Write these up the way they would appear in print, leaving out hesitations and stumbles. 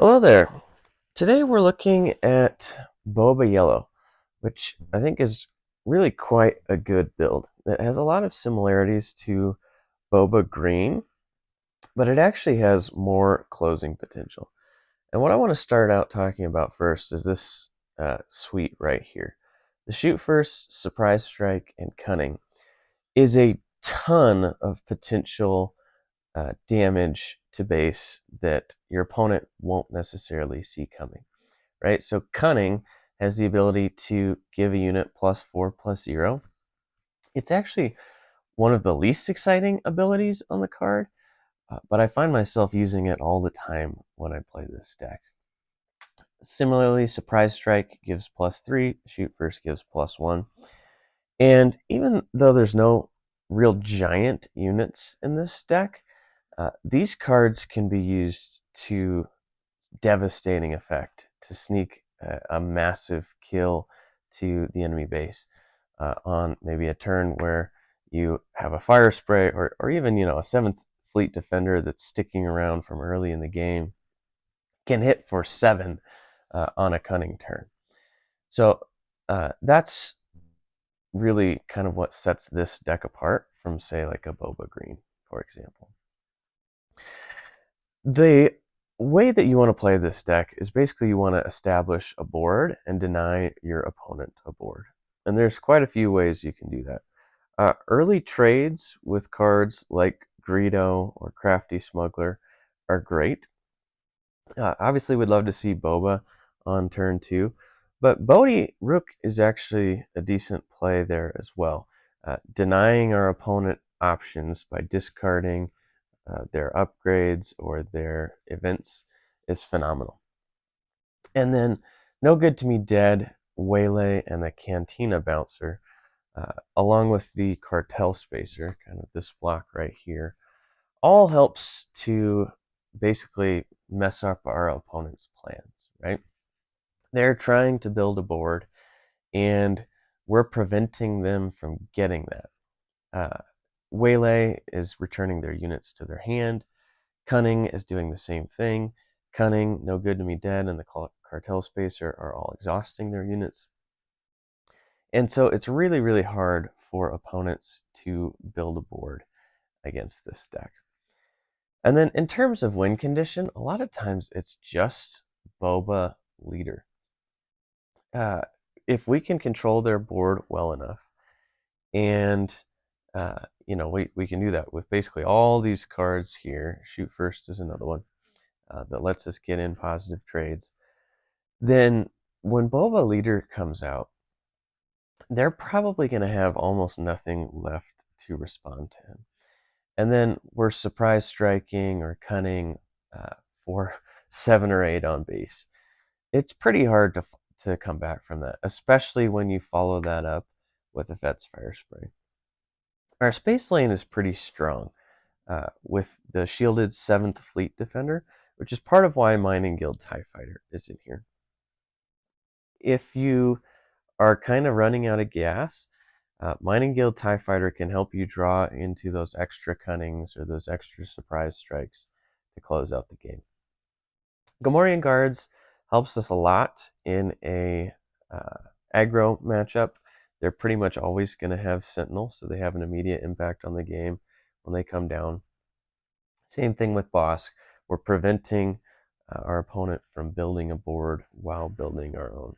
Hello there. Today we're looking at Boba Yellow, which I think is really quite a good build. It has a lot of similarities to Boba Green, but it actually has more closing potential. And what I want to start out talking about first is this suite right here. The Shoot First, Surprise Strike, and Cunning is a ton of potential damage to base that your opponent won't necessarily see coming, right? So Cunning has the ability to give a unit +4/+0. It's actually one of the least exciting abilities on the card, but I find myself using it all the time when I play this deck. Similarly, Surprise Strike gives +3, Shoot First gives +1. And even though there's no real giant units in this deck, these cards can be used to devastating effect to sneak a massive kill to the enemy base on maybe a turn where you have a fire spray or even a 7th fleet defender that's sticking around from early in the game can hit for 7 on a cunning turn. So that's really kind of what sets this deck apart from, say, like a Boba Green, for example. The way that you want to play this deck is basically you want to establish a board and deny your opponent a board. And there's quite a few ways you can do that. Early trades with cards like Greedo or Crafty Smuggler are great. Obviously, we'd love to see Boba on turn 2, but Bodhi Rook is actually a decent play there as well. Denying our opponent options by discarding their upgrades or their events is phenomenal. And then No Good to Me Dead, Waylay, and the Cantina Bouncer, along with the Cartel Spacer, kind of this block right here, all helps to basically mess up our opponent's plans, right? They're trying to build a board, and we're preventing them from getting that. Waylay is returning their units to their hand. Cunning is doing the same thing. Cunning, No Good to Me Dead, and the Cartel Spacer are all exhausting their units. And so it's really, really hard for opponents to build a board against this deck. And then in terms of win condition, a lot of times it's just Boba leader. Uh, if we can control their board well enough, and we can do that with basically all these cards here. Shoot First is another one that lets us get in positive trades. Then when Boba Leader comes out, they're probably going to have almost nothing left to respond to him. And then we're surprise striking or cunning for 7 or 8 on base. It's pretty hard to come back from that, especially when you follow that up with a Fett's Fire Spray. Our space lane is pretty strong with the shielded 7th Fleet Defender, which is part of why Mining Guild TIE Fighter is in here. If you are kind of running out of gas, Mining Guild TIE Fighter can help you draw into those extra cunnings or those extra surprise strikes to close out the game. Gamorrean Guards helps us a lot in a aggro matchup. They're pretty much always going to have Sentinel, so they have an immediate impact on the game when they come down. Same thing with Boss. We're preventing our opponent from building a board while building our own.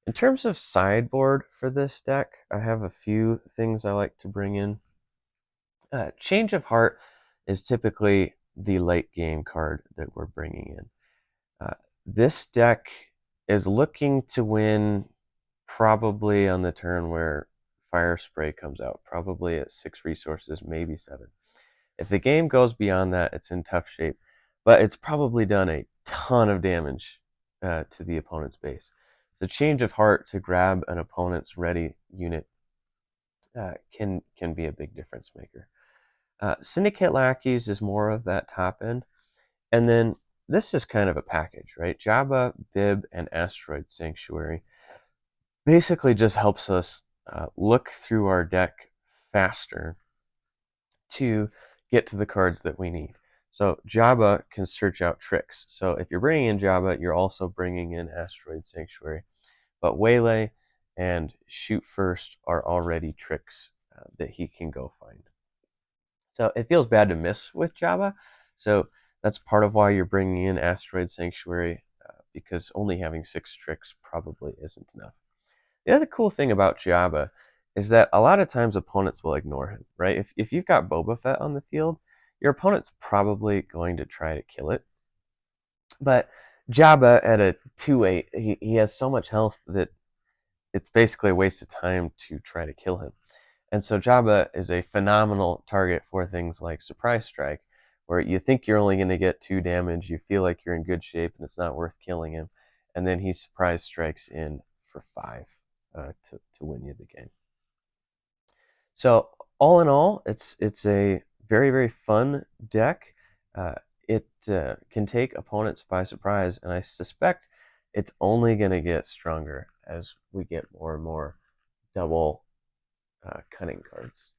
In terms of sideboard for this deck, I have a few things I like to bring in. Change of Heart is typically the late game card that we're bringing in. This deck is looking to win probably on the turn where Fire Spray comes out, probably at 6 resources, maybe 7. If the game goes beyond that, it's in tough shape, but it's probably done a ton of damage to the opponent's base. So Change of Heart to grab an opponent's ready unit can be a big difference maker. Syndicate Lackeys is more of that top end. And then this is kind of a package, right? Jabba, Bib, and Asteroid Sanctuary basically just helps us look through our deck faster to get to the cards that we need. So Jabba can search out tricks. So if you're bringing in Jabba, you're also bringing in Asteroid Sanctuary. But Waylay and Shoot First are already tricks that he can go find. So it feels bad to miss with Jabba. So that's part of why you're bringing in Asteroid Sanctuary, because only having 6 tricks probably isn't enough. The other cool thing about Jabba is that a lot of times opponents will ignore him, right? If you've got Boba Fett on the field, your opponent's probably going to try to kill it. But Jabba at a 2/8, he has so much health that it's basically a waste of time to try to kill him. And so Jabba is a phenomenal target for things like Surprise Strike, where you think you're only going to get 2 damage, you feel like you're in good shape and it's not worth killing him, and then he Surprise Strikes in for 5 to win you the game. So all in all, it's a very, very fun deck. It can take opponents by surprise, and I suspect it's only going to get stronger as we get more and more double cunning cards.